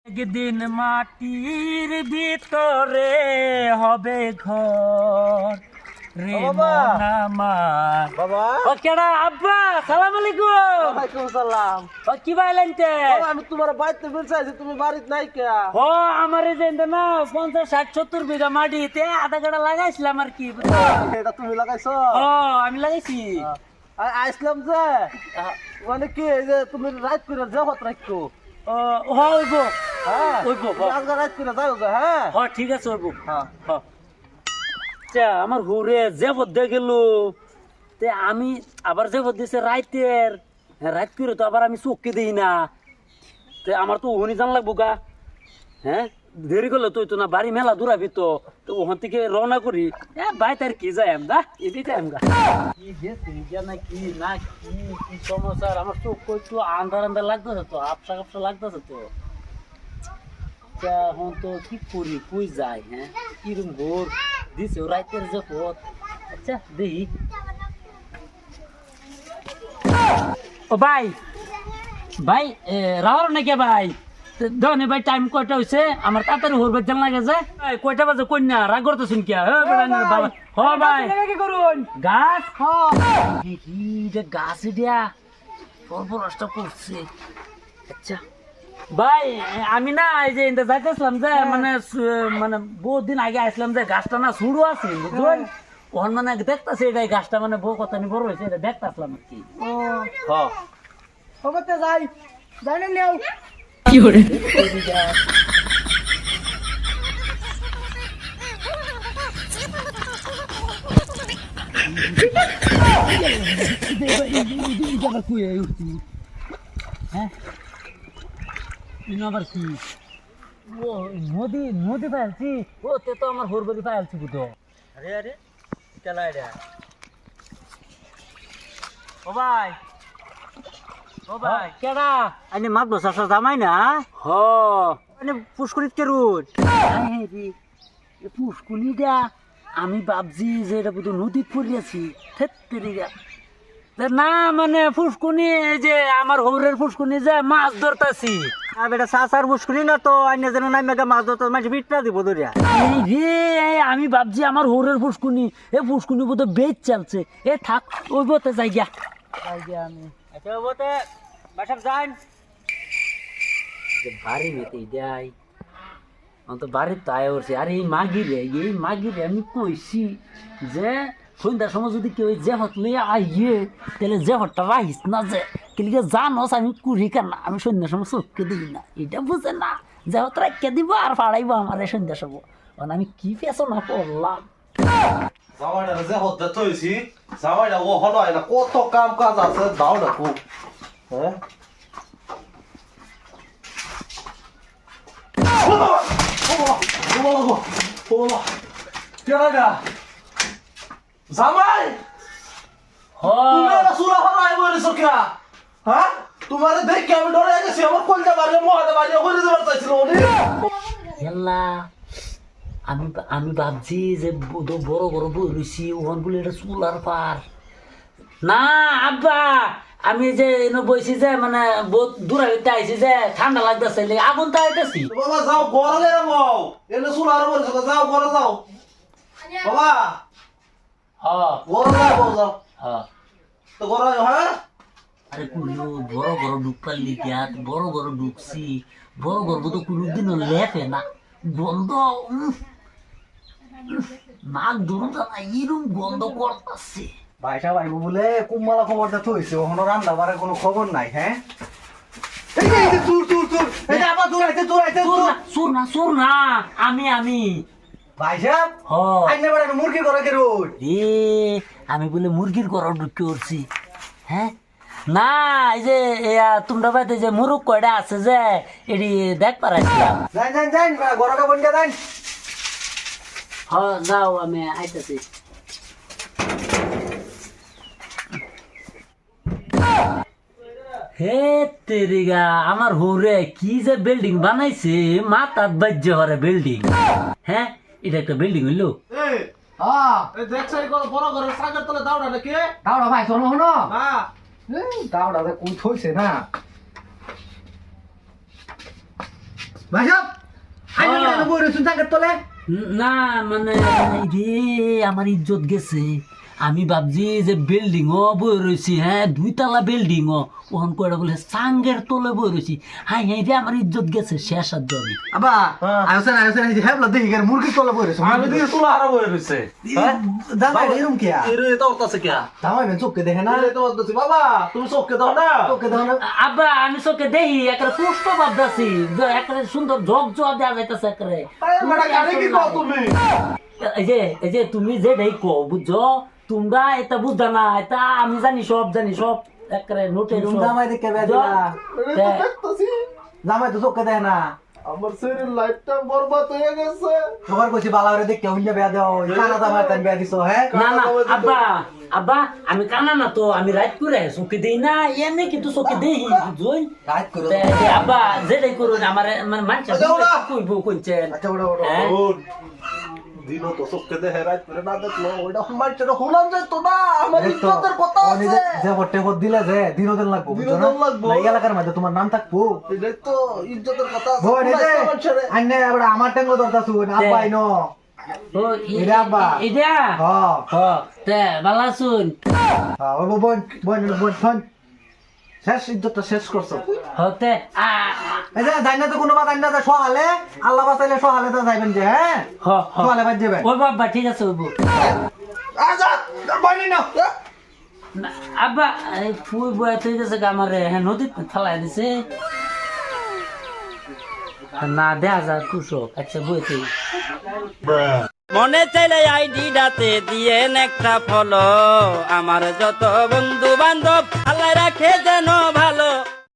একদিন মাটির ভিতরে হবে ঘর রে মন আমার। বাবা ও কেডা আব্বা? সালাম আলাইকুম। ওয়ালাইকুম সালাম। ও কি বাইলেনতে? বাবা আমি তোমার বাড়িতে বলছি তুমি বাড়িতে নাই কে? ও আমার এই যে না 50 60 70 বিঘা মাটিতে আধা কাটা লাগাইছিলাম আর কি। এটা তুমি লাগাইছো? ও আমি লাগাইছি। আইসলাম যে মানে কি এই যে তুমি রাত করে যাবত রাখছো। ও হইবো হ্যাঁ হইবো আজ রাত করে যাও যে। হ্যাঁ হ্যাঁ ঠিক আছে হইবো। হ্যাঁ হ্যাঁ আমার হুরে জেবত দে গেল তে আমি আবার জেবত দিছে রাইতের। রাত করে তো আবার আমি চোখকে দিই না, তে আমার তো ওখানে জান লাগবো গা। হ্যাঁ দেরি করলে তুই তো না বাড়ি মেলা দূরাবি তো ওখান থেকে রওনা করি। ভাই তার কি যায় আমদা এদিকে যাই আমগা কি গেছে না কি না কি কি সমস্যা। আমার চোখ একটু আন্ধার আন্ধার লাগতেছে তো, আপসা আপসা লাগতেছে তো। এখন তো কি করি কই যাই? হ্যাঁ কিরম ভোর দিছে রাইতের যে পথ। আচ্ছা দেখি। ও ভাই ভাই রাহর নাকি ভাই? ধনে ভাই টাইম কয়টা হয়েছে? আমার তাড়াতাড়ি হরবার জান লাগে যে কয়টা বাজে কন্যা রাগ করতেছেন কি? হ ভাই কি করুন গাছ গাছ দিয়া সর্বনাশটা করছে। আচ্ছা ভাই আমি না এই যে যাইতেছিলাম যে মানে মানে বহুত দিন আগে আসলাম যে গাছটা না শুরু আছে বুঝলেন। ওখান মানে দেখতেছি এটাই গাছটা মানে বউ কত বড় হয়েছে এটা দেখতে আসলাম আর কি। যাই জানেন নেও কি করে হ্যাঁ আবার কি ও নদী নদী পাইছি। ও তে তো আমার হরবরি পাইছি বুঝো। আরে আরে চলা রে ও ভাই ও ভাই কেডা? আইনে মাগলো চাচা জামাই না? হ আইনে পুষ্করিত কে রুট? পুষ্কুনিটা আমি ভাবছি যে এটা বুধ নদীত পড়িয়াছি। না মানে ফুসকুনি এই যে আমার হৌরের ফুসকুনি যে মাছ ধরতাছি। আর বেটা চাচার পুষ্করি না তো আইনে যেন নাই মেগা মাছ ধরতে মাছ বিটটা দিব ধরিয়া। আমি ভাবছি আমার হৌরের ফুসকুনি এ ফুসকুনি বোধ বেচ চালছে। এ থাক ওই বতে যাই গিয়া আমি। আচ্ছা বতে বাসাব যান বাড়ি মেতে যাই তো বাড়ির তাই উঠছে। আর এই মাগিরে আমি কইছি যে সন্ধ্যার সময় যদি কেউ জেহত লইয়া আইয়ে তাহলে জেহতটা রাখিস না যে কেলিকে জানোস আমি কুড়ি কেনা আমি সন্ধ্যার সময় চোখকে দিই না। এটা বুঝে না জেহত রাখকে দিব আর ফাড়াইব আমার সন্ধ্যার সময়। আমি কি পেছো না পড়লাম। জামাইটা যে হতে থইছি জামাইটা ও হলো না কত কাম কাজ আছে দাও না খুব। হ্যাঁ জামাই তুমি না সুরা হলাই বলেছো কে? হ্যাঁ তোমার দেখে আমি ডরে গেছি। আমার কলজা বাড়ি মহাদে বাড়ি হয়ে যাবার চাইছিল উনি। আমি আমি ভাবছি যে বড় বড় বই রয়েছি ওখান বলে এটা চুলার পার না আব্বা। আমি যে বইছি যে মানে বহুত দূর হইতে আইছি যে ঠান্ডা লাগতেছে আগুন তো আইতেছি। বাবা যাও গরলে রে বউ এনে সুরা আর বলেছো যাও ঘরে যাও বাবা। হ্যাঁ ঘরে যাও বউ যাও হ্যাঁ তো ঘরে যাও। হ্যাঁ আরে কুলো বড় বড় ডুব পারলি বড় বড় ডুবছি বড় বড় তো কোনোদিন লেপে না গন্ধ নাক দুরন্ত না এরম গন্ধ করতেছে। ভাইটা ভাইবো বলে কুম্বালা খবরটা থইছে ওখানে রান্না বাড়ার কোনো খবর নাই। হ্যাঁ সুর না আমি ভাই সাহেব আইনে বেড়া মুরগি করে কে রোড আমি বলে মুরগির ঘর ঢুকে উঠছি। হ্যাঁ না এই যে তোমরা বাড়িতে যে মুরগ কয়টা আছে যে এটি দেখ পারাইছিলাম। যান গরকা বনটা যান। হ্যাঁ যাও আমি আইতেছি। হে তেরিগা আমার হুরে কি যে বিল্ডিং বানাইছে মাথাত বাজ্য হরে বিল্ডিং। হ্যাঁ এটা একটা বিল্ডিং হইলো। দেখছো বড় ঘরের সাগর তলে দাওড়া নাকি? দাওড়া ভাই শোনো হনো না দাওড়া কুই থইছে না ভাই সাহেব আইনা কেন বই রইছুন জাঙ্গের তলে না মানে রে আমার ইজ্জত গেছে আমি ভাবছি যে বিল্ডিং ও বই রয়েছি হ্যাঁ 2 তলা বিল্ডিং ও ওখান করে বলে সাঙ্গের তলে বই রয়েছি হাই হাই রে আমার ইজ্জত গেছে শেষ আর জমি আবা আয়োসন এই যে হেবলা দেখি গের মুরগি তলে বই রইছুন আমি দিকে চুলা হারা বয়ে রইছে হ্যাঁ দামাই এরম কি এরে এটা হতাছে কি দামাই বেন চোখকে দেখে না এটা হতাছে বাবা তুমি চোখকে দাও না চোখকে দাও না আব্বা আমি চোখে দেখি একটা পুষ্ট ভাবতেছি একটা সুন্দর ঝক ঝক দেওয়া যাইতেছে একেবারে আরে বেটা কানে কি কও তুমি এই যে তুমি যে দেখো বুঝছো তোমরা এটা বুঝা না এটা আমি জানি সব একেবারে নোটে তুমি জামাই দেখে বেয়া দিলা দেখতেছি জামাই তো চোখকে দেখে না আমার শরীরের লাইটটা বরবাদ হয়ে গেছে তোমার কইছি বালারে দেখে হুইয়া বেয়া দাও কানা জামাই তান বেয়া দিছো হ্যাঁ না আব্বা আমি কানা না তো আমি রাত করে চোখে দেই না এমনি কিন্তু চোখে দেই বুঝুন রাত করে আব্বা যেটাই করুন আমার মানুষ কইব কইছেন আচ্ছা ওটা হ্যাঁ? দিন তো চোখকে দেখে রাত করে না দেখলো ওইটা হুমাইটা হুলাম যায় তো না আমার ইজ্জতের কথা আছে যে বটে বট দিলে যে দিনদিন লাগবো বুঝছো না দিনদিন লাগবো। না, এই এলাকার মধ্যে তোমার নাম থাকবো এটাই তো ইজ্জতের কথা আছে বোন এই যে পুরাই মানুষেরে। আইনে আবার আমার টেঙ্গো দরকার শুন আব্বা আইনো ও এটা আব্বা। এটা হ্যাঁ তে বালা শুন হ্যাঁ ও বোন শোন শেষ ইজ্জতটা শেষ করছো হতে এই যে জানি না তো কোনো বাদ না সহালে আল্লাহ বাঁচাইলে সহালে তো যাইবেন যে হ্যাঁ সহালে বাদ যাবেন ওই বাবা ঠিক আছে ওইব আজা বানি না আব্বা ফুই বয়া তুই গেছে আমারে হ্যাঁ নদীত ফেলাই দিছে না দেখা যায় কুশক আচ্ছা বইতে মনে চাইলে আইডিটাতে দিয়ে একটা ফলো আমার যত বন্ধু বান্ধব আল্লাহ রাখে যেন ভালো